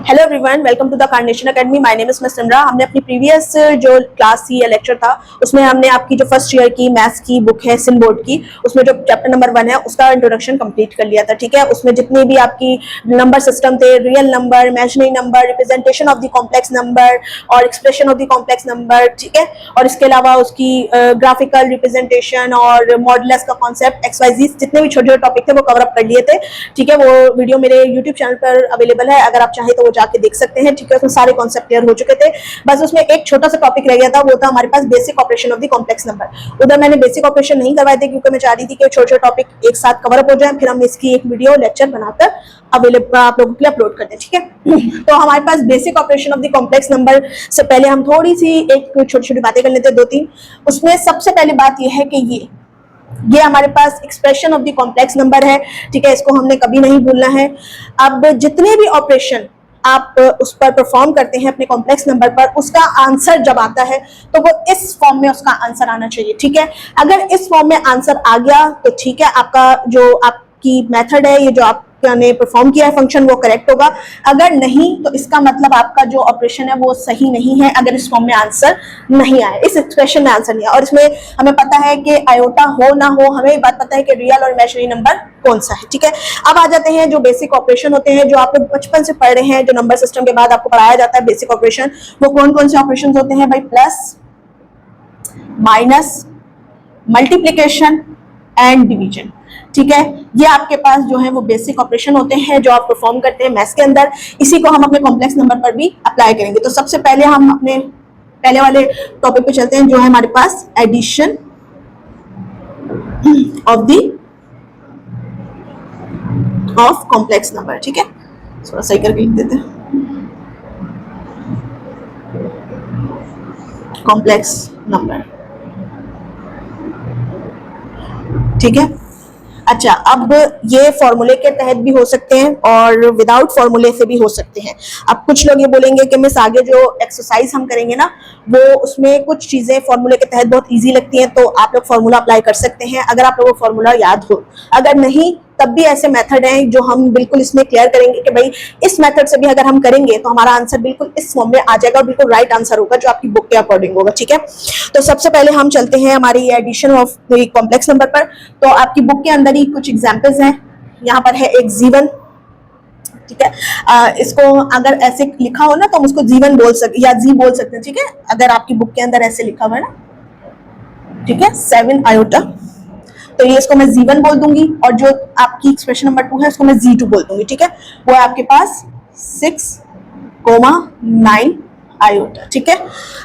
Hello everyone, welcome to the Carnation Academy. My name is Miss Simra. हमने अपनी previous जो class थी या लेक्चर था उसमें हमने आपकी जो फर्स्ट ईयर की मैथ्स की बुक है सिन बोर्ड की, उसमें जो चैप्टर नंबर 1 है उसका इंट्रोडक्शन कंप्लीट कर लिया था। ठीक है, उसमें जितने भी आपकी नंबर सिस्टम थे, real number, imaginary number, representation of the complex number और expression of the complex number, ठीक है, और इसके अलावा उसकी ग्राफिकल रिप्रेजेंटेशन और मॉडुलस का कॉन्सेप्ट, XYZ जितने भी छोटे छोटे टॉपिक थे वो कवर अप कर लिए थे। ठीक है, वो वीडियो मेरे यूट्यूब चैनल पर अवेलेबल है, अगर आप चाहें तो वो जाके देख सकते हैं। ठीक है, उसमें सारे कॉन्सेप्ट क्लियर हो चुके थे, बस उसमें एक छोटा सा टॉपिक रह गया था, वो था हमारे पास basic operation of the complex number. उधर मैंने बेसिक ऑपरेशन नहीं करवाए थे क्योंकि मैं चाह रही थी कि छोटे छोटे टॉपिक एक साथ कवर अप हो जाए, फिर हम इसकी एक वीडियो लेक्चर बनाकर अवेलेबल आप लोगों के लिए अपलोड कर दें। ठीक है, तो हमारे पास basic operation of the complex number से पहले हम थोड़ी सी एक छोटी छोटी बातें कर लेते हैं, 2-3। उसमें सबसे पहले बात यह है कि ये हमारे पास expression of the complex number है। ठीक है, इसको हमने कभी नहीं भूलना है। अब जितने भी ऑपरेशन आप उस पर परफॉर्म करते हैं अपने कॉम्प्लेक्स नंबर पर, उसका आंसर जब आता है तो वो इस फॉर्म में उसका आंसर आना चाहिए। ठीक है, अगर इस फॉर्म में आंसर आ गया तो ठीक है, आपका जो आपकी मेथड है, ये जो आपने परफॉर्म किया है फंक्शन, वो करेक्ट होगा। अगर नहीं तो इसका मतलब आपका जो ऑपरेशन है वो सही नहीं है, अगर इस फॉर्म में आंसर नहीं आया, इस एक्सप्रेशन में आंसर नहीं आया। और इसमें हमें पता है कि आयोटा हो ना हो, हमें ये बात पता है कि रियल और इमेजिनरी नंबर कौन सा है। ठीक है, अब आ जाते हैं जो बेसिक ऑपरेशन होते हैं, जो आप लोग बचपन से पढ़ रहे हैं, जो नंबर सिस्टम के बाद आपको पढ़ाया जाता है बेसिक ऑपरेशन। वो कौन कौन से ऑपरेशन होते हैं भाई? Plus, minus, multiplication and division. ठीक है, ये आपके पास जो है वो बेसिक ऑपरेशन होते हैं जो आप परफॉर्म करते हैं मैथ्स के अंदर। इसी को हम अपने कॉम्प्लेक्स नंबर पर भी अप्लाई करेंगे। तो सबसे पहले हम अपने पहले वाले टॉपिक पे चलते हैं, जो है हमारे पास एडिशन ऑफ कॉम्प्लेक्स नंबर। ठीक है, थोड़ा सही करके लिख देते हैं, कॉम्प्लेक्स नंबर। ठीक है, अच्छा, अब ये फॉर्मूले के तहत भी हो सकते हैं और विदाउट फॉर्मूले से भी हो सकते हैं। अब कुछ लोग ये बोलेंगे कि मिस आगे जो एक्सरसाइज हम करेंगे ना, वो उसमें कुछ चीजें फॉर्मूले के तहत बहुत इजी लगती हैं, तो आप लोग फॉर्मूला अप्लाई कर सकते हैं अगर आप लोगों को फॉर्मूला याद हो। अगर नहीं, तब भी ऐसे मेथड हैं जो हम बिल्कुल इसमें क्लियर करेंगे कि भाई इस मेथड से भी अगर हम करेंगे तो हमारा आंसर बिल्कुल इस फॉर्म में आ जाएगा और बिल्कुल राइट आंसर होगा जो आपकी बुक के अकॉर्डिंग होगा। ठीक है, तो सबसे पहले हम चलते हैं हमारी addition of the complex number पर। तो आपकी बुक के अंदर ही कुछ एग्जांपल्स हैं। यहाँ पर है एक जीवन। ठीक है, इसको अगर ऐसे लिखा हो ना तो हम उसको जीवन बोल सकते या जी बोल सकते हैं। ठीक है, अगर आपकी बुक के अंदर ऐसे लिखा हुआ है ना, ठीक है, 7 आयोटा, तो ये इसको मैं Z1 बोल दूंगी, और जो आपकी एक्सप्रेशन नंबर 2 है उसको मैं Z2 बोल दूंगी। ठीक है, वो है आपके पास 6,9 आयोटा। ठीक है,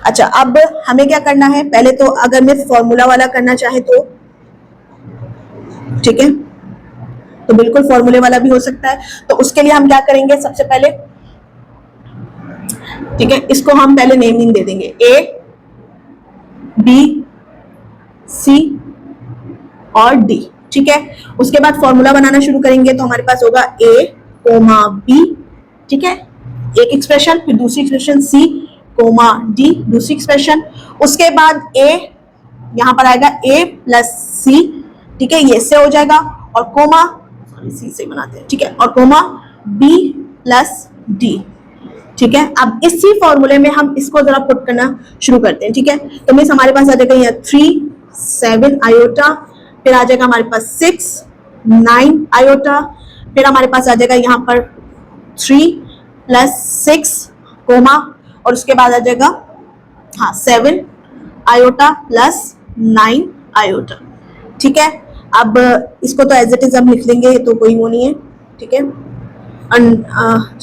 अच्छा, अब हमें क्या करना है? पहले तो अगर मैं फॉर्मूला वाला करना चाहे तो, ठीक है, तो बिल्कुल फॉर्मूले वाला भी हो सकता है। तो उसके लिए हम क्या करेंगे? सबसे पहले, ठीक है, इसको हम पहले नेमिंग दे देंगे, A, B, C और D। ठीक है, उसके बाद फॉर्मूला बनाना शुरू करेंगे तो हमारे पास होगा A, B। ठीक है, एक एक्सप्रेशन, फिर दूसरी एक्सप्रेशन C, D, दूसरी एक्सप्रेशन। उसके बाद A, यहां पर आएगा A प्लस C। ठीक है, ये इससे हो जाएगा, और कोमा, C से बनाते हैं। ठीक है, और कोमा B प्लस D। ठीक है, अब इसी फॉर्मूले में हम इसको जरा पुट करना शुरू करते हैं। ठीक है, तो मीन्स हमारे पास आ जाएगा यहाँ 3, 7 आयोटा, फिर आ जाएगा हमारे पास 6, 9 आयोटा, फिर हमारे पास आ जाएगा यहाँ पर 3 प्लस 6 कोमा, और उसके बाद आ जाएगा 7 आयोटा प्लस 9 आयोटा। ठीक है, अब इसको तो एज इट इज हम लिख लेंगे, तो कोई वो नहीं है। ठीक है,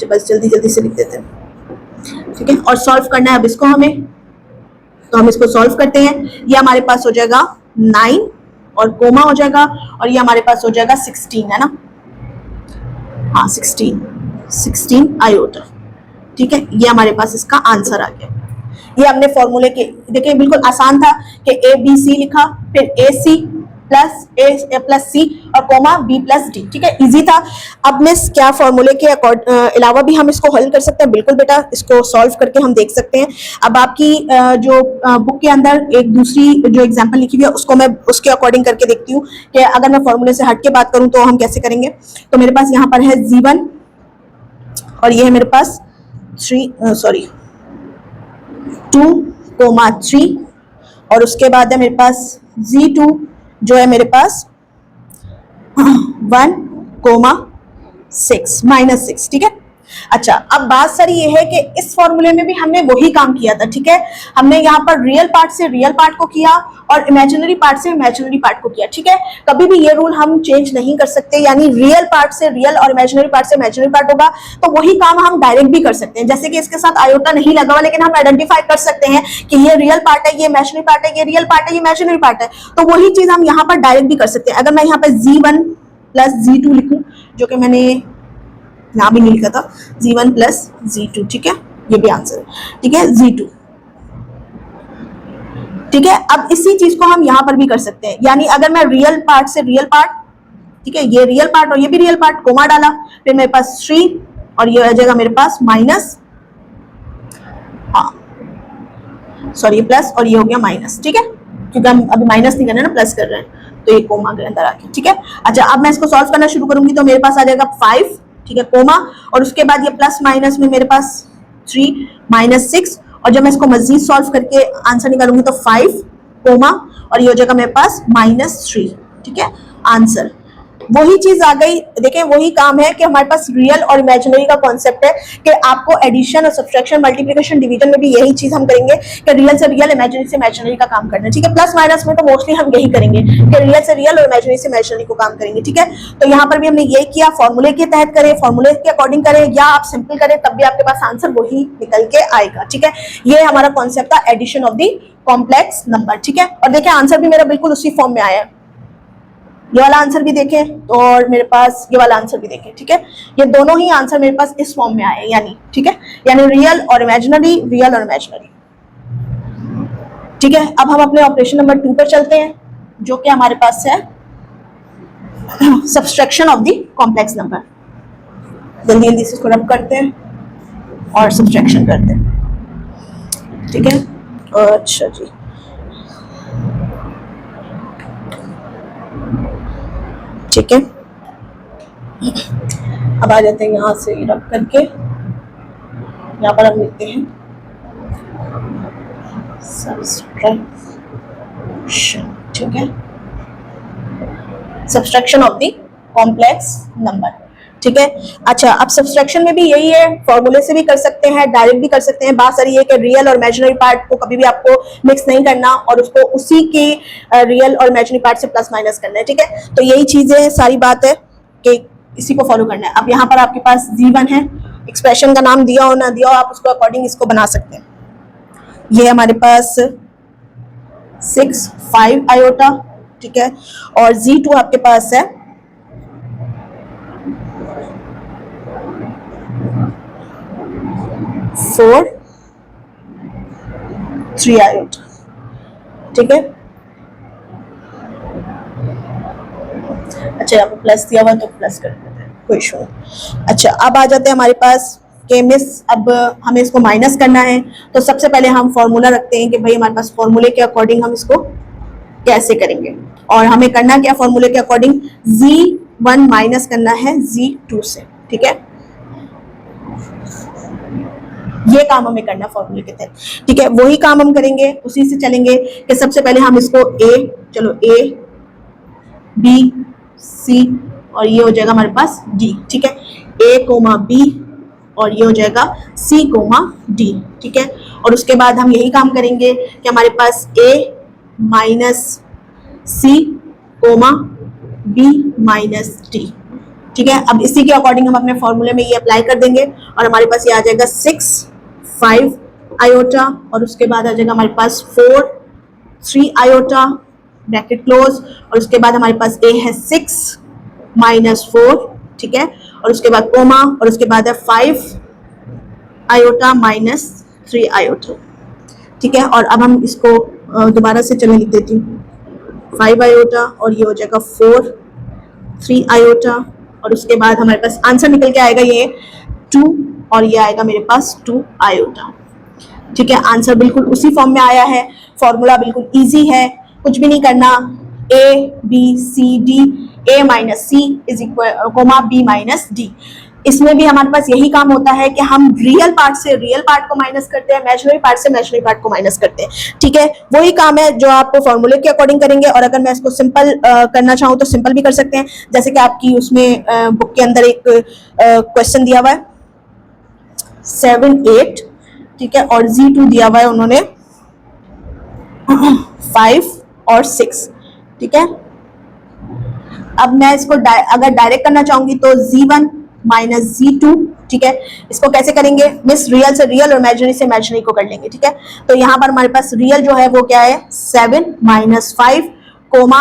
बस जल्दी जल्दी से लिख देते हैं। ठीक है, और सॉल्व करना है अब इसको हमें, तो हम इसको सॉल्व करते हैं। ये हमारे पास हो जाएगा 9 और कोमा हो जाएगा, और ये हमारे पास हो जाएगा 16, है ना? 16 आयोटा। ठीक है, ये हमारे पास इसका आंसर आ गया। ये हमने फॉर्मूले के, देखिए बिल्कुल आसान था कि ABC लिखा, फिर AC प्लस C और कोमा B प्लस D। ठीक है, इजी था। अब मिस क्या फॉर्मूले के अलावा भी हम इसको हल कर सकते हैं? बिल्कुल बेटा, इसको सॉल्व करके हम देख सकते हैं। अब आपकी जो बुक के अंदर एक दूसरी जो एग्जांपल लिखी हुई है उसको मैं उसके अकॉर्डिंग करके देखती हूँ कि अगर मैं फॉर्मूले से हट के बात करूँ तो हम कैसे करेंगे। तो मेरे पास यहाँ पर है Z1 और ये है मेरे पास 2,3 और उसके बाद है मेरे पास Z2 जो है मेरे पास 1,6 -6, ठीक है। अच्छा, अब बात सारी ये है कि इस फॉर्मूले में भी हमने वही काम किया था, ठीक है। हमने यहाँ पर रियल पार्ट से रियल पार्ट को किया और इमेजिनरी पार्ट से इमेजिनरी पार्ट को किया, ठीक है। कभी भी ये रूल हम चेंज नहीं कर सकते, यानी रियल पार्ट से रियल और इमेजिनरी पार्ट से इमेजिनरी पार्ट होगा, तो वही काम हम डायरेक्ट भी कर सकते हैं। जैसे कि इसके साथ आयोटा नहीं लगा हुआ, लेकिन हम आइडेंटिफाई कर सकते हैं कि ये रियल पार्ट है, ये इमेजिनरी पार्ट है, ये रियल पार्ट है, ये इमेजिनरी पार्ट है, तो वही चीज हम यहाँ पर डायरेक्ट भी कर सकते हैं। अगर मैं यहाँ पर Z1 + Z2 लिखूं, जो कि मैंने यहाँ भी नहीं लिखा था, Z1 + Z2, ठीक है, ये भी आंसर है, ठीक है, Z2, ठीक है। अब इसी चीज को हम यहाँ पर भी कर सकते हैं, यानी अगर मैं रियल पार्ट से रियल पार्ट, ठीक है, ये रियल पार्ट और ये भी रियल पार्ट, कोमा डाला, फिर मेरे पास 3 और ये आ जाएगा मेरे पास माइनस, सॉरी प्लस, और ये हो गया माइनस, ठीक है, क्योंकि हम अभी माइनस नहीं कर रहे हैं ना, प्लस कर रहे हैं, तो ये कोमा के अंदर आ गया, ठीक है। अच्छा, अब मैं इसको सॉल्व करना शुरू करूंगी तो मेरे पास आ जाएगा 5, ठीक है, कोमा, और उसके बाद ये प्लस माइनस में मेरे पास 3 -6, और जब मैं इसको मजीद सॉल्व करके आंसर निकालूंगी तो 5 कोमा और ये हो जाएगा मेरे पास -3, ठीक है, आंसर। वही चीज आ गई, देखें वही काम है कि हमारे पास रियल और इमेजिनरी का कॉन्सेप्ट है कि आपको एडिशन और सब्ट्रैक्शन, मल्टीप्लिकेशन, डिवीजन में भी यही चीज हम करेंगे कि रियल से रियल, इमेजिनरी से इमेजिनरी का काम करना है, ठीक है। प्लस माइनस में तो मोस्टली हम यही करेंगे कि रियल से रियल और इमेजिनरी से इमेजिनरी को काम करेंगे, ठीक है। तो यहाँ पर भी हमने यही किया, फॉर्मूले के तहत करें, फॉर्मूले के अकॉर्डिंग करें, या आप सिंपल करें, तब भी आपके पास आंसर वही निकल के आएगा, ठीक है। ये हमारा कॉन्सेप्ट था addition of the complex number, ठीक है। और देखिए आंसर भी मेरा बिल्कुल उसी फॉर्म में आया है, ये वाला आंसर भी देखें और मेरे पास ये वाला आंसर भी देखें, ठीक है। ये दोनों ही आंसर मेरे पास इस फॉर्म में आए, यानी, ठीक है, यानी रियल और इमेजिनरी, रियल और इमेजिनरी, ठीक है। अब हम अपने ऑपरेशन नंबर 2 पर चलते हैं, जो कि हमारे पास है subtraction of the complex number. जल्दी जल्दी से इसको रब करते हैं और सब्सट्रैक्शन करते हैं, ठीक है। अच्छा जी, ठीक है, अब आ जाते हैं यहाँ से रब करके, यहाँ पर हम लिखते हैं सब्सट्रैक्शन, ठीक है, subtraction of the complex number, ठीक है। अच्छा, अब सब्सट्रैक्शन में भी यही है, फॉर्मूले से भी कर सकते हैं, डायरेक्ट भी कर सकते हैं। बात सारी है कि रियल और इमेजिनरी पार्ट को कभी भी आपको मिक्स नहीं करना और उसको उसी के रियल और इमेजिनरी पार्ट से प्लस माइनस करना है, ठीक है। तो यही चीजें सारी बात है कि इसी को फॉलो करना है। अब यहाँ पर आपके पास Z1 है, एक्सप्रेशन का नाम दिया हो ना दिया हो, आप उसको अकॉर्डिंग इसको बना सकते हैं। ये हमारे पास 6 5 आयोटा, ठीक है, और Z2 आपके पास है 4 3 आयोटा, ठीक है। अच्छा, यहाँ पे प्लस दिया हुआ तो प्लस कर देते हैं, कोई इशू नहीं। अच्छा, अब आ जाते हैं हमारे पास कि मिस अब हमें इसको माइनस करना है, तो सबसे पहले हम फॉर्मूला रखते हैं कि भाई हमारे पास फॉर्मूले के अकॉर्डिंग हम इसको कैसे करेंगे, और हमें करना क्या फॉर्मूले के अकॉर्डिंग, Z1 माइनस करना है Z2 से, ठीक है। ये काम हमें करना फॉर्मूले के तहत, ठीक है। वही काम हम करेंगे, उसी से चलेंगे कि सबसे पहले हम इसको A B C और ये हो जाएगा हमारे पास D, ठीक है, A, B और ये हो जाएगा C, D, ठीक है। और उसके बाद हम यही काम करेंगे कि हमारे पास A minus C, B minus D, ठीक है। अब इसी के अकॉर्डिंग हम अपने फॉर्मूले में ये अप्लाई कर देंगे और हमारे पास ये आ जाएगा 6 5 आयोटा और उसके बाद आ जाएगा हमारे पास 4 3 आयोटा ब्रैकेट क्लोज, और उसके बाद हमारे पास A है 6 -4, ठीक है, और उसके बाद कोमा, और उसके बाद है 5 आयोटा -3 आयोटा, ठीक है। और अब हम इसको दोबारा से चले लिख देती हूँ, 5 आयोटा और ये हो जाएगा 4 3 आयोटा, और उसके बाद हमारे पास आंसर निकल के आएगा ये 2 और ये आएगा मेरे पास 2 आयोटा, ठीक है। आंसर बिल्कुल उसी फॉर्म में आया है, फॉर्मूला बिल्कुल इजी है, कुछ भी नहीं करना, A B C D A minus C is equal comma B minus D, इसमें भी हमारे पास यही काम होता है कि हम रियल पार्ट से रियल पार्ट को माइनस करते हैं, इमेजिनरी पार्ट से इमेजिनरी पार्ट को माइनस करते हैं, ठीक है। वही काम है जो आप फॉर्मूले के अकॉर्डिंग करेंगे। और अगर मैं इसको सिंपल करना चाहूँ तो सिंपल भी कर सकते हैं, जैसे कि आपकी उसमें बुक के अंदर एक क्वेश्चन दिया हुआ है 7, 8, ठीक है, और Z2 दिया हुआ है उन्होंने 5 और 6, ठीक है। अब मैं इसको अगर डायरेक्ट करना चाहूंगी तो Z1 माइनस Z2, ठीक है। इसको कैसे करेंगे मिस, रियल से रियल और इमेजिनरी से इमेजिनरी को कर लेंगे, ठीक है। तो यहाँ पर हमारे पास रियल जो है वो क्या है 7 माइनस 5 कोमा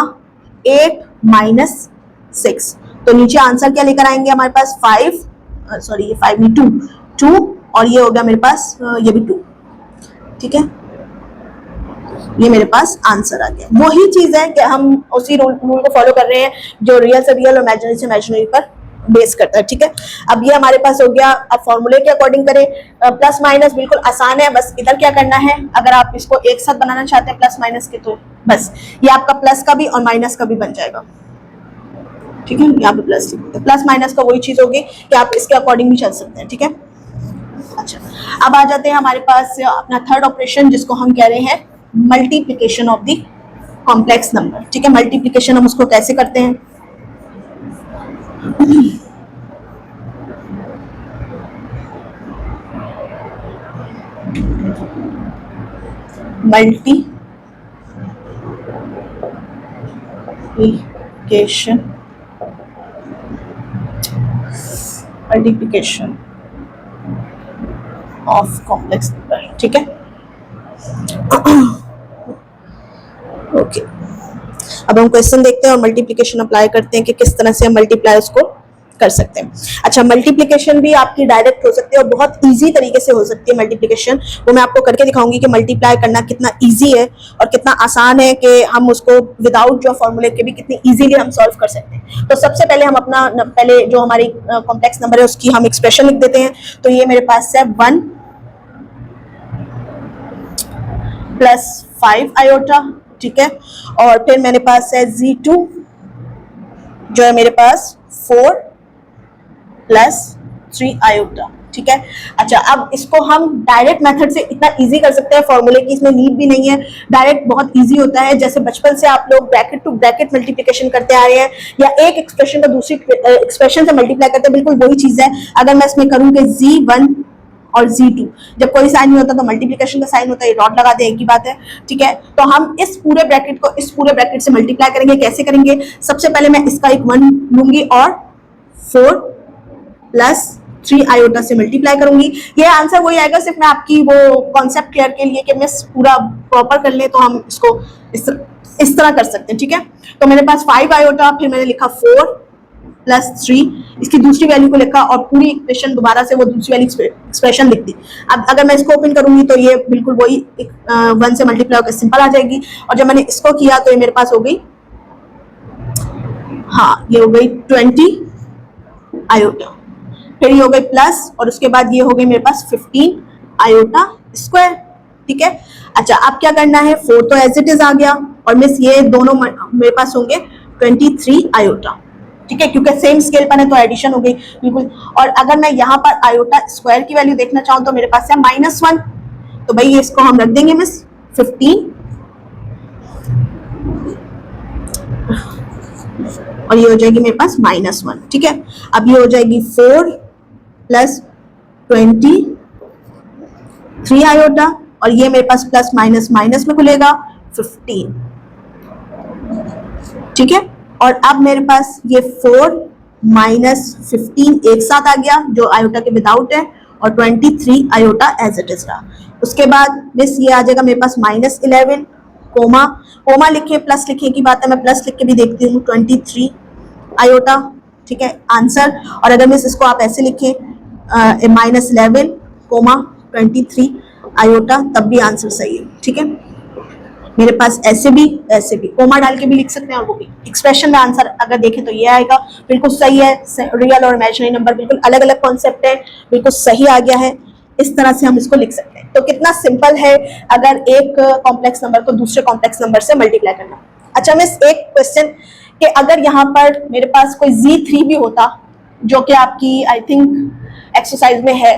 8 माइनस 6। तो नीचे आंसर क्या लेकर आएंगे हमारे पास 5, सॉरी ये 5 नहीं 2 और ये हो गया मेरे पास ये भी 2, ठीक है। ये मेरे पास आंसर आ गया। वही चीज है कि हम उसी रूल को फॉलो कर रहे हैं जो रियल से रियल और इमेजिनरी से इमेजिनरी पर बेस करता है, ठीक है। अब ये हमारे पास हो गया। अब फॉर्मूले के अकॉर्डिंग करें, प्लस माइनस बिल्कुल आसान है। बस इधर क्या करना है, अगर आप इसको एक साथ बनाना चाहते हैं प्लस माइनस के, तो बस ये आपका प्लस का भी और माइनस का भी बन जाएगा, ठीक है। यहाँ पे प्लस प्लस माइनस का वही चीज होगी कि आप इसके अकॉर्डिंग भी चल सकते हैं, ठीक है। अच्छा, अब आ जाते हैं हमारे पास अपना थर्ड ऑपरेशन जिसको हम कह रहे हैं multiplication of the complex number, ठीक है। मल्टीप्लिकेशन हम उसको कैसे करते हैं, मल्टीप्लिकेशन ऑफ कॉम्प्लेक्स नंबर, ठीक है। ओके, अब हम क्वेश्चन देखते हैं और मल्टीप्लिकेशन अप्लाई करते हैं कि किस तरह से हम मल्टीप्लाई उसको कर सकते हैं। अच्छा, मल्टीप्लिकेशन भी आपकी डायरेक्ट हो सकती है और बहुत इजी तरीके से हो सकती है मल्टीप्लिकेशन। वो मैं आपको करके दिखाऊंगी कि मल्टीप्लाई करना कितना इजी है और कितना आसान है कि हम उसको विदाउट जो फॉर्मूले के भी कितनी इजीली हम सॉल्व कर सकते हैं। तो सबसे पहले हम अपना पहले जो हमारी कॉम्प्लेक्स नंबर है उसकी हम एक्सप्रेशन लिख देते हैं। तो ये मेरे पास है 1 प्लस 5 आयोटा, ठीक है। और फिर मेरे पास है Z2 जो है मेरे पास 4 प्लस 3 आयोटा, ठीक है। अच्छा, अब इसको हम डायरेक्ट मेथड से इतना इजी कर सकते हैं, फॉर्मूले की इसमें नीड भी नहीं है, डायरेक्ट बहुत इजी होता है। जैसे बचपन से आप लोग ब्रैकेट टू ब्रैकेट मल्टीप्लिकेशन करते आ रहे हैं या एक एक्सप्रेशन को दूसरी एक्सप्रेशन से मल्टीप्लाई करते हैं, बिल्कुल वही चीज है। अगर मैं इसमें करूँ कि Z1 और Z2, जब कोई साइन नहीं होता तो मल्टीप्लिकेशन का साइन होता है, डॉट लगा दे, एक ही बात है, ठीक है। तो हम इस पूरे ब्रैकेट को इस पूरे ब्रैकेट से मल्टीप्लाई करेंगे। कैसे करेंगे, सबसे पहले मैं इसका एक 1 लूंगी और 4 प्लस 3 आयोटा से मल्टीप्लाई करूंगी। ये आंसर वही आएगा, सिर्फ मैं आपकी वो कॉन्सेप्ट क्लियर के लिए कि मैं पूरा प्रॉपर कर ले तो हम इसको इस तरह कर सकते हैं, ठीक है। तो मेरे पास 5 आयोटा, फिर मैंने लिखा 4 प्लस 3, इसकी दूसरी वैल्यू को लिखा और पूरी इक्वेशन दोबारा से वो दूसरी वाली एक्सप्रेशन लिख दी। अब अगर मैं इसको ओपन करूंगी तो ये बिल्कुल वही 1 से मल्टीप्लाई होकर सिंपल आ जाएगी। और जब मैंने इसको किया तो ये मेरे पास हो गई, हाँ ये हो गई 20 आयोटा, फिर ये हो गई प्लस और उसके बाद ये हो गई मेरे पास 15 आयोटा स्क्वायर, ठीक है। अच्छा, अब क्या करना है, 4 तो एज इट इज आ गया और मिस ये दोनों मेरे पास होंगे 23 आयोटा, ठीक है, क्योंकि सेम स्केल पर है तो एडिशन हो गई बिल्कुल। और अगर मैं यहाँ पर आयोटा स्क्वायर की वैल्यू देखना चाहूँ तो मेरे पास है -1, तो भाई इसको हम रख देंगे मिस 15 और ये हो जाएगी मेरे पास -1, ठीक है। अब ये हो जाएगी 4 प्लस 23 आयोटा और ये मेरे पास प्लस माइनस माइनस में खुलेगा 15, ठीक है। और अब मेरे पास ये 4 माइनस 15 एक साथ आ गया जो आयोटा के विदाउट है और 23 आयोटा एज इट इज रहा। उसके बाद मिस ये आ जाएगा मेरे पास -11 कोमा, कोमा लिखे प्लस लिखे की बात है, मैं प्लस लिख के भी देखती हूँ 23 आयोटा, ठीक है, आंसर। और अगर मिस इसको आप ऐसे लिखें -11 कोमा 23 आयोटा तब भी आंसर सही है, ठीक है। मेरे पास ऐसे भी कोमा डाल के भी लिख सकते हैं और वो भी एक्सप्रेशन में आंसर अगर देखें तो ये आएगा, बिल्कुल सही है। रियल और इमेजिनरी नंबर बिल्कुल अलग अलग कॉन्सेप्ट है, बिल्कुल सही आ गया है। इस तरह से हम इसको लिख सकते हैं। तो कितना सिंपल है अगर एक कॉम्प्लेक्स नंबर को दूसरे कॉम्प्लेक्स नंबर से मल्टीप्लाई करना। अच्छा मिस एक क्वेश्चन कि अगर यहाँ पर मेरे पास कोई Z3 भी होता जो कि आपकी आई थिंक एक्सरसाइज में है,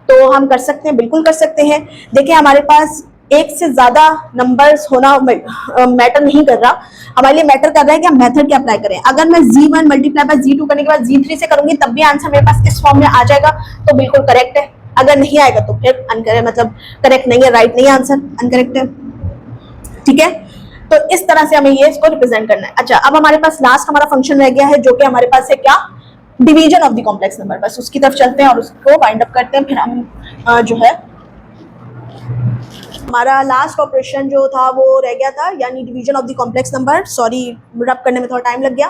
तो हम कर सकते हैं, बिल्कुल कर सकते हैं। देखिए हमारे पास एक से ज्यादा नंबर्स होना मैटर नहीं कर रहा, हमारे लिए मैटर कर रहा है कि हम मेथड क्या अप्लाई करें। अगर मैं Z1 मल्टीप्लाई बाय Z2 करने के बाद Z3 से करूंगी तब भी आंसर मेरे पास इस फॉर्म में आ जाएगा, तो बिल्कुल करेक्ट है। अगर नहीं आएगा तो फिर अनकरेक्ट, मतलब करेक्ट नहीं है, राइट नहीं है आंसर, अनकरेक्ट है। ठीक है, तो इस तरह से हमें ये इसको रिप्रेजेंट करना है। अच्छा, अब हमारे पास लास्ट हमारा फंक्शन रह गया है, जो कि हमारे पास है क्या, division of the complex number. बस उसकी तरफ चलते हैं और उसको वाइंड अप करते हैं, फिर हम जो है हमारा लास्ट ऑपरेशन जो था वो रह गया था, यानी division of the complex number. Sorry, रब करने में थोड़ा टाइम लग गया,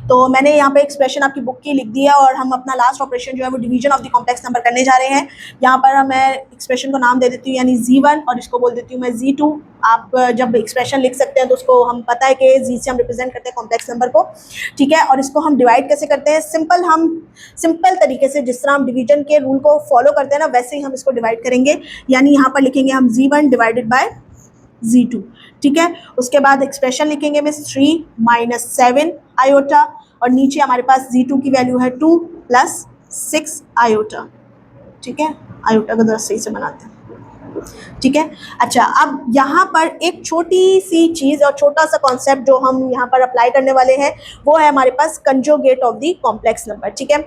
तो मैंने यहाँ पे एक्सप्रेशन आपकी बुक की लिख दी है और हम अपना लास्ट ऑपरेशन जो है वो division of the complex number करने जा रहे हैं। यहाँ पर मैं एक्सप्रेशन को नाम दे देती हूँ, यानी Z1, और इसको बोल देती हूँ मैं Z2। आप जब एक्सप्रेशन लिख सकते हैं तो उसको हम पता है कि Z से हम रिप्रेजेंट करते हैं कॉम्प्लेक्स नंबर को। ठीक है, और इसको हम डिवाइड कैसे करते हैं, सिंपल तरीके से, जिस तरह हम डिवीजन के रूल को फॉलो करते हैं ना, वैसे ही हम इसको डिवाइड करेंगे। यानी यहाँ पर लिखेंगे हम Z1 डिवाइडेड बाय Z2। ठीक है, उसके बाद एक्सप्रेशन लिखेंगे में 3 माइनस 7 आयोटा, और नीचे हमारे पास Z2 की वैल्यू है 2 प्लस 6 आयोटा। ठीक है, आयोटा को जरा सही से बनाते हैं। ठीक है, अच्छा, अब यहाँ पर एक छोटी सी चीज और छोटा सा कॉन्सेप्ट जो हम यहाँ पर अप्लाई करने वाले हैं वो है हमारे पास conjugate of the complex number. ठीक है,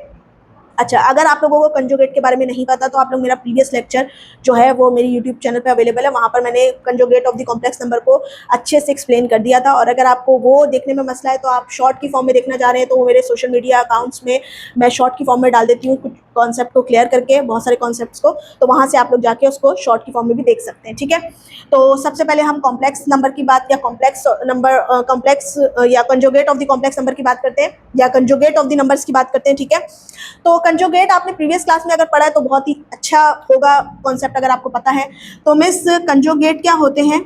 अच्छा, अगर आप लोगों को कंजुगेट के बारे में नहीं पता तो आप लोग मेरा प्रीवियस लेक्चर जो है वो मेरी यूट्यूब चैनल पे अवेलेबल है, वहाँ पर मैंने conjugate of the complex number को अच्छे से एक्सप्लेन कर दिया था। और अगर आपको वो देखने में मसला है तो आप शॉर्ट की फॉर्म में देखना चाह रहे हैं तो वो मेरे सोशल मीडिया अकाउंट्स में मैं शॉर्ट की फॉर्म में डाल देती हूँ, कुछ कॉन्सेप्ट को क्लियर करके, बहुत सारे कॉन्सेप्ट्स को, तो वहाँ से आप लोग जाके उसको शॉर्ट की फॉर्म में भी देख सकते हैं। ठीक है, तो सबसे पहले हम कॉम्प्लेक्स नंबर की बात, या कॉम्प्लेक्स या conjugate of the complex number की बात करते हैं, या कंजुगेट ऑफ द नंबर्स की बात करते हैं। ठीक है, तो कंजुगेट आपने प्रीवियस क्लास में अगर पढ़ा है तो बहुत ही अच्छा होगा कॉन्सेप्ट, अगर आपको पता है तो। मिस, कंजुगेट क्या होते हैं,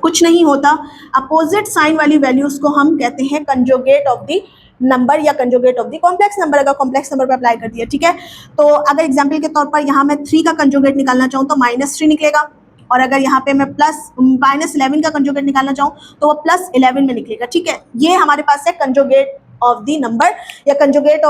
कुछ नहीं होता, अपोजिट साइन वाली वैल्यूज को हम कहते हैं कंजुगेट ऑफ द नंबर या conjugate of the complex number, अगर कॉम्प्लेक्स नंबर पे अप्लाई कर दिया। ठीक है, तो अगर एग्जांपल के तौर पर यहाँ मैं 3 का कंजुगेट निकालना चाहूँ तो -3 निकलेगा, और अगर यहाँ पे मैं -11 का कंजुगेट निकालना चाहूँ तो वो +11 में निकलेगा। ठीक है, ये हमारे पास है कंजुगेट ऑफ द नंबर, या conjugate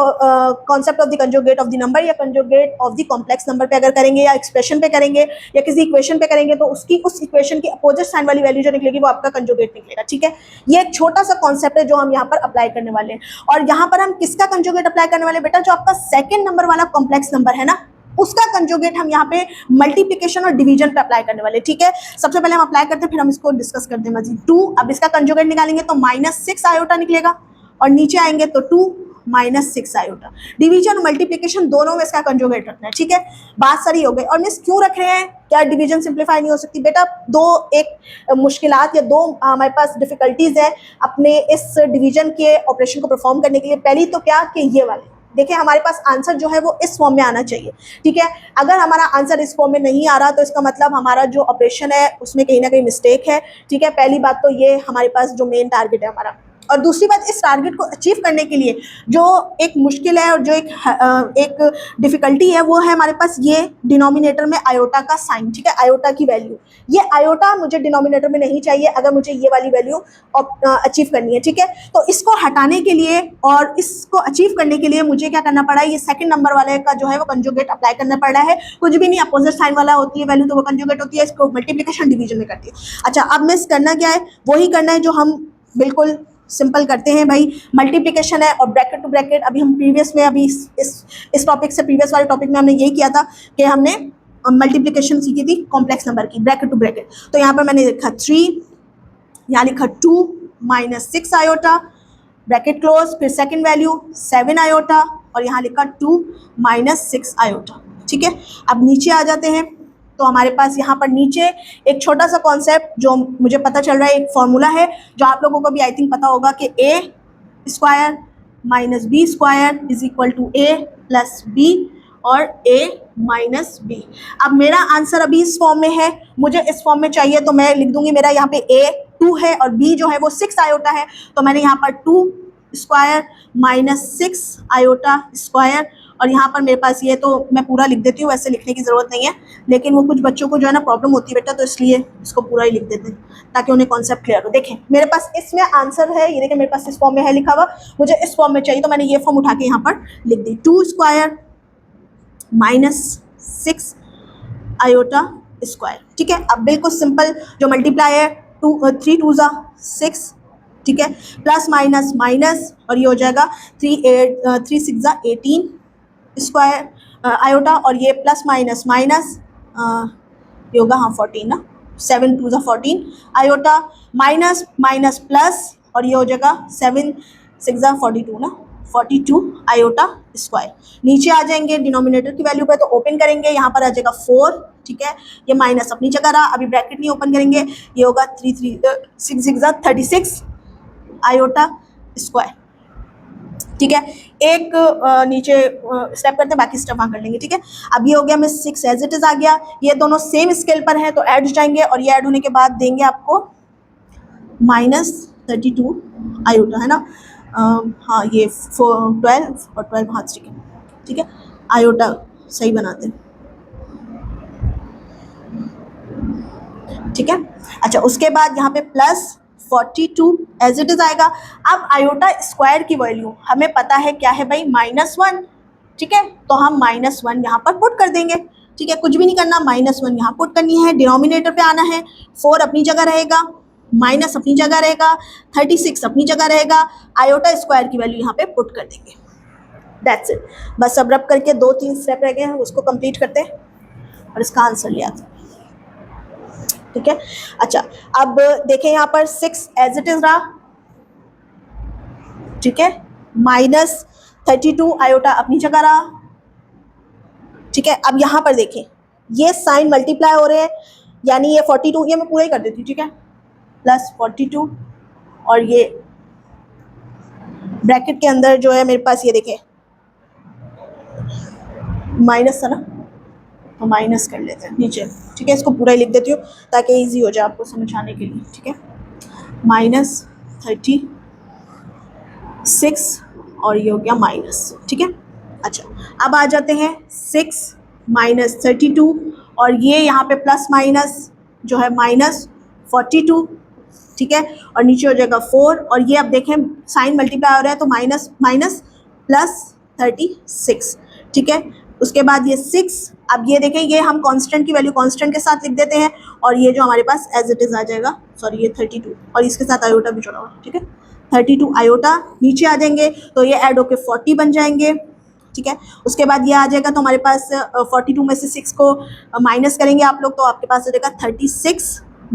concept of the conjugate of the number, या conjugate of the complex number पे अगर करेंगे, या एक्सप्रेशन पे करेंगे, या किसी इक्वेशन पे करेंगे, तो उसकी उस इक्वेशन की अपोजिट साइन वाली वैल्यू जो निकलेगी वो आपका कंजुगेट निकलेगा। ठीक है, ये एक छोटा सा कॉन्सेप्ट है जो हम यहाँ पर अप्लाई करने वाले हैं। और यहाँ पर हम किसका कंजुगेट अप्लाई करने वाले बेटा, जो आपका सेकेंड नंबर वाला कॉम्प्लेक्स नंबर है ना, उसका कंजुगेट हम यहाँ पे मल्टीप्लिकेशन और डिवीजन पे अप्लाई करने वाले। ठीक है, सबसे पहले हम अप्लाई करते हैं, फिर हम इसको डिस्कस करते हैं मजीद। 2, अब इसका कंजुगेट निकालेंगे तो -6 आयोटा निकलेगा, और नीचे आएंगे तो 2 -6 आयोटा। डिवीजन और मल्टीप्लिकेशन दोनों में इसका कंजुगेट रखना है। ठीक है, बात सारी हो गई। और मिस क्यों रख रहे हैं, क्या डिवीजन सिंप्लीफाई नहीं हो सकती बेटा? दो एक मुश्किलात या दो हमारे पास डिफिकल्टीज है अपने इस डिवीजन के ऑपरेशन को परफॉर्म करने के लिए। पहली तो क्या कि ये वाले देखिए, हमारे पास आंसर जो है वो इस फॉर्म में आना चाहिए। ठीक है, अगर हमारा आंसर इस फॉर्म में नहीं आ रहा तो इसका मतलब हमारा जो ऑपरेशन है उसमें कहीं ना कहीं मिस्टेक है। ठीक है, पहली बात तो ये हमारे पास जो मेन टारगेट है हमारा। और दूसरी बात, इस टारगेट को अचीव करने के लिए जो एक मुश्किल है और जो एक डिफिकल्टी है वो है हमारे पास ये डिनोमिनेटर में आयोटा का साइन। ठीक है, आयोटा की वैल्यू, ये आयोटा मुझे डिनोमिनेटर में नहीं चाहिए अगर मुझे ये वाली वैल्यू अचीव करनी है। ठीक है, तो इसको हटाने के लिए और इसको अचीव करने के लिए मुझे क्या करना पड़ा है, ये सेकंड नंबर वाले का जो है वो कंजुगेट अप्लाई करना पड़ रहा है। कुछ भी नहीं, अपोजिट साइन वाला होती है वैल्यू तो वो कंजुगेट होती है, इसको मल्टीप्लिकेशन डिवीजन में करती है। अच्छा, अब मिस करना क्या है, वही करना है जो हम बिल्कुल सिंपल करते हैं भाई, मल्टीप्लिकेशन है और ब्रैकेट टू ब्रैकेट। अभी हम प्रीवियस में अभी इस टॉपिक से प्रीवियस वाले टॉपिक में हमने यही किया था कि हमने मल्टीप्लिकेशन सीखी थी कॉम्प्लेक्स नंबर की, ब्रैकेट टू ब्रैकेट। तो यहाँ पर मैंने लिखा 3, यहाँ लिखा 2 -6 आयोटा, ब्रैकेट क्लोज, फिर सेकंड वैल्यू 7 आयोटा, और यहाँ लिखा 2 -6 आयोटा। ठीक है, अब नीचे आ जाते हैं तो हमारे पास यहाँ पर नीचे एक छोटा सा कॉन्सेप्ट जो मुझे पता चल रहा है, एक फॉर्मूला है जो आप लोगों को भी आई थिंक पता होगा कि a² - b² = a + b और a - b। अब मेरा आंसर अभी इस फॉर्म में है, मुझे इस फॉर्म में चाहिए तो मैं लिख दूंगी, मेरा यहाँ पे a 2 है और b जो है वो 6 आयोटा है, तो मैंने यहाँ पर 2² - 6 आयोटा स्क्वायर और यहाँ पर मेरे पास ये तो मैं पूरा लिख देती हूँ, वैसे लिखने की ज़रूरत नहीं है, लेकिन वो कुछ बच्चों को जो है ना प्रॉब्लम होती है बेटा, तो इसलिए इसको पूरा ही लिख देते हैं ताकि उन्हें कॉन्सेप्ट क्लियर हो। देखें मेरे पास इसमें आंसर है, ये देखें मेरे पास इस फॉर्म में है लिखा हुआ, मुझे इस फॉर्म में चाहिए तो मैंने ये फॉर्म उठा के यहाँ पर लिख दी, 2 स्क्वायर माइनस 6 आयोटा स्क्वायर। ठीक है, अब बिल्कुल सिंपल जो मल्टीप्लाई है, 3 2 ज़ा 6, ठीक है, प्लस माइनस माइनस, और ये हो जाएगा 3 6 ज़ा 18 स्क्वायर आयोटा, और ये प्लस माइनस माइनस ये होगा हाँ 14 ना, 7 2 ज़ा 14 आयोटा, माइनस माइनस प्लस, और ये हो जाएगा 7 6 ज़ा 42 ना, 42 आयोटा स्क्वायर। नीचे आ जाएंगे डिनोमिनेटर की वैल्यू पे, तो ओपन करेंगे, यहाँ पर आ जाएगा 4, ठीक है, ये माइनस अपनी जगह रहा, अभी ब्रैकेट नहीं ओपन करेंगे, ये होगा 6 6 ज़ा 36 आयोटा स्क्वायर। ठीक है, एक नीचे स्टेप करते हैं, बाकी स्टेप वहाँ कर लेंगे। ठीक है, अब ये हो गया, मैं 6 एज इट इज़ आ गया, ये दोनों सेम स्केल पर हैं तो ऐड हो जाएंगे, और ये ऐड होने के बाद देंगे आपको -32 आयोटा, है ना, हाँ ये 12 और 12 हाँ ठीक है, ठीक है, आयोटा सही बनाते हैं। ठीक है, अच्छा उसके बाद यहाँ पे +42 एज इट इज आएगा। अब आयोटा स्क्वायर की वैल्यू हमें पता है क्या है भाई, -1, ठीक है, तो हम -1 यहाँ पर पुट कर देंगे। ठीक है, कुछ भी नहीं करना, -1 यहाँ पुट करनी है, डिनोमिनेटर पे आना है, 4 अपनी जगह रहेगा, माइनस अपनी जगह रहेगा, 36 अपनी जगह रहेगा, आयोटा स्क्वायर की वैल्यू यहाँ पे पुट कर देंगे। दैट्स इट, बस अब रब करके 2-3 स्टेप रह गए हैं, उसको कंप्लीट करते हैं और इसका आंसर ले आते हैं। ठीक है, अच्छा अब देखें यहाँ पर 6 एज इट इज रहा, ठीक है, -32 आयोटा अपनी जगह रहा। ठीक है, अब यहाँ पर देखें ये साइन मल्टीप्लाई हो रहे हैं, यानी ये 42, ये मैं पूरा ही कर देती हूँ, ठीक है, +42, और ये ब्रैकेट के अंदर जो है मेरे पास ये देखें माइनस था ना, तो माइनस कर लेते हैं नीचे। ठीक है, इसको पूरा ही लिख देती हूँ ताकि इजी हो जाए आपको समझाने के लिए। ठीक है, -36 और ये हो गया माइनस। ठीक है, अच्छा अब आ जाते हैं 6 -32, और ये यहाँ पे प्लस माइनस जो है -42, ठीक है, और नीचे हो जाएगा 4, और ये अब देखें साइन मल्टीप्लाई हो रहा है तो माइनस माइनस +36। ठीक है, उसके बाद ये 6, अब ये देखें ये हम कांस्टेंट की वैल्यू कांस्टेंट के साथ लिख देते हैं, और ये जो हमारे पास एज इट इज़ आ जाएगा, सॉरी ये 32, और इसके साथ आयोटा भी जोड़ा हुआ। ठीक है, 32 आयोटा, नीचे आ जाएंगे तो ये ऐड होके 40 बन जाएंगे। ठीक है, उसके बाद ये आ जाएगा तो हमारे पास 42 में से 6 को माइनस करेंगे आप लोग, तो आपके पास आ जाएगा 36 -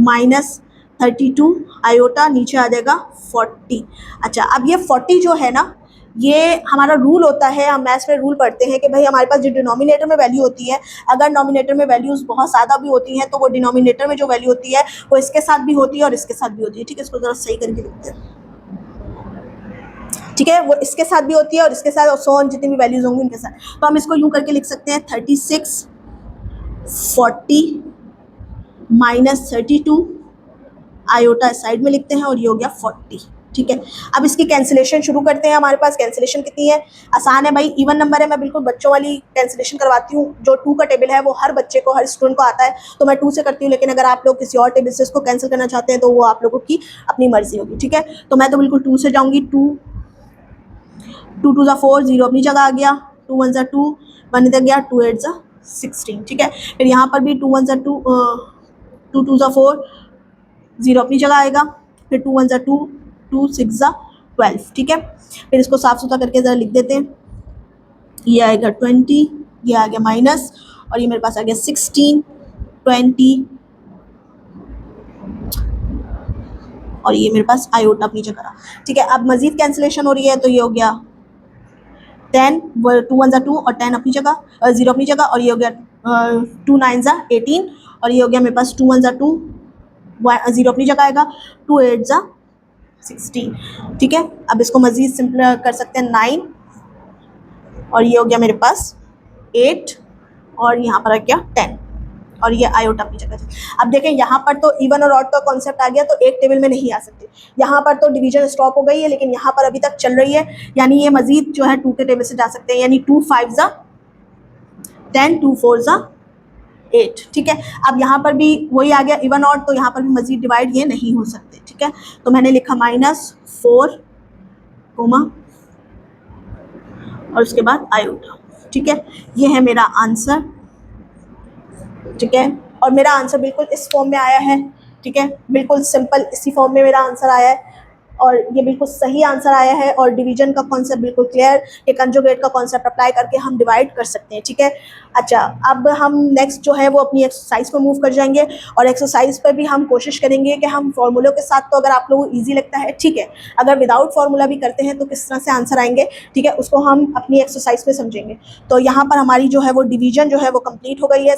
32 आयोटा, नीचे आ जाएगा 40। अच्छा अब ये 40 जो है ना, ये हमारा रूल होता है, हम मैथ्स में रूल पढ़ते हैं कि भाई हमारे पास जो डिनोमिनेटर में वैल्यू होती है, अगर नॉमिनेटर में वैल्यूज़ बहुत ज़्यादा भी होती हैं तो वो डिनोमिनेटर में जो वैल्यू होती है वो इसके साथ भी होती है और इसके साथ भी होती है। ठीक है, इसको ज़रा सही करके लिखते हैं। ठीक है, वो इसके साथ भी होती है और इसके साथ, और सो ऑन जितनी भी वैल्यूज़ होंगी उनके साथ, तो हम इसको यूँ करके लिख सकते हैं 36 40 -32 आयोटा साइड में लिखते हैं, और ये हो गया 40। ठीक है, अब इसकी कैंसिलेशन शुरू करते हैं। हमारे पास कैंसिलेशन कितनी है, आसान है भाई, इवन नंबर है, मैं बिल्कुल बच्चों वाली कैंसिलेशन करवाती हूँ। जो 2 का टेबल है वो हर बच्चे को, हर स्टूडेंट को आता है, तो मैं 2 से करती हूँ, लेकिन अगर आप लोग किसी और टेबल से इसको कैंसिल करना चाहते हैं तो वो आप लोगों की अपनी मर्जी होगी। ठीक है, तो मैं तो बिल्कुल 2 से जाऊँगी, 2 2 ज़ा 4, 0 अपनी जगह आ गया, 2 1 ज़ा 2, 1 इधर गया, 2 8 ज़ा 16। ठीक है, फिर यहाँ पर भी 2 1 ज़ा 2, 2 2 ज़ा 4, 0 अपनी जगह आएगा, फिर 2 1 ज़ा 2, 2 6 ज़ा 12। ठीक है, फिर इसको साफ सुथरा करके ज़रा लिख देते हैं, ये आएगा 20, ये आ गया माइनस, और ये मेरे पास आ गया 16 20, और ये मेरे पास आयोटा अपनी जगह रहा। ठीक है, अब मजीद कैंसिलेशन हो रही है, तो ये हो गया 10, 2 1 ज़ा 2 और 10 अपनी जगह, 0 अपनी जगह, और ये हो गया 2 9 ज़ा 18, और ये हो गया मेरे पास 2 1 ज़ा 2, 0 अपनी जगह आएगा, 2 8 ज़ा 16। ठीक है, अब इसको मज़ीद सिंपल कर सकते हैं 9, और ये हो गया मेरे पास 8, और यहाँ पर आ गया 10। और ये आयोटा की जगह। अब देखें यहाँ पर तो इवन और ऑड का कॉन्सेप्ट आ गया, तो एक टेबल में नहीं आ सकते। यहाँ पर तो डिवीजन स्टॉप हो गई है, लेकिन यहाँ पर अभी तक चल रही है, यानी ये मजीद जो है 2 के टेबल से जा सकते हैं, यानी 2 5 ज़ा 10, 2 4 ज़ा 8। ठीक है, अब यहाँ पर भी वही आ गया इवन ऑड, तो यहाँ पर भी मजीद डिवाइड ये नहीं हो सकते। ठीक है, तो मैंने लिखा -4 कोमा और उसके बाद आयोटा। ठीक है, ये है मेरा आंसर। ठीक है, और मेरा आंसर बिल्कुल इस फॉर्म में आया है। ठीक है, बिल्कुल सिंपल इसी फॉर्म में मेरा आंसर आया है, और ये बिल्कुल सही आंसर आया है। और डिवीजन का कॉन्सेप्ट बिल्कुल क्लियर, कि कंजुगेट का कॉन्सेप्ट अप्लाई करके हम डिवाइड कर सकते हैं। ठीक है, अच्छा, अब हम नेक्स्ट जो है वो अपनी एक्सरसाइज पर मूव कर जाएंगे, और एक्सरसाइज पर भी हम कोशिश करेंगे कि हम फॉर्मूलों के साथ, तो अगर आप लोगों को ईजी लगता है ठीक है, अगर विदाउट फार्मूला भी करते हैं तो किस तरह से आंसर आएंगे, ठीक है, उसको हम अपनी एक्सरसाइज में समझेंगे। तो यहाँ पर हमारी जो है वो डिवीजन जो है वो कंप्लीट हो गई है।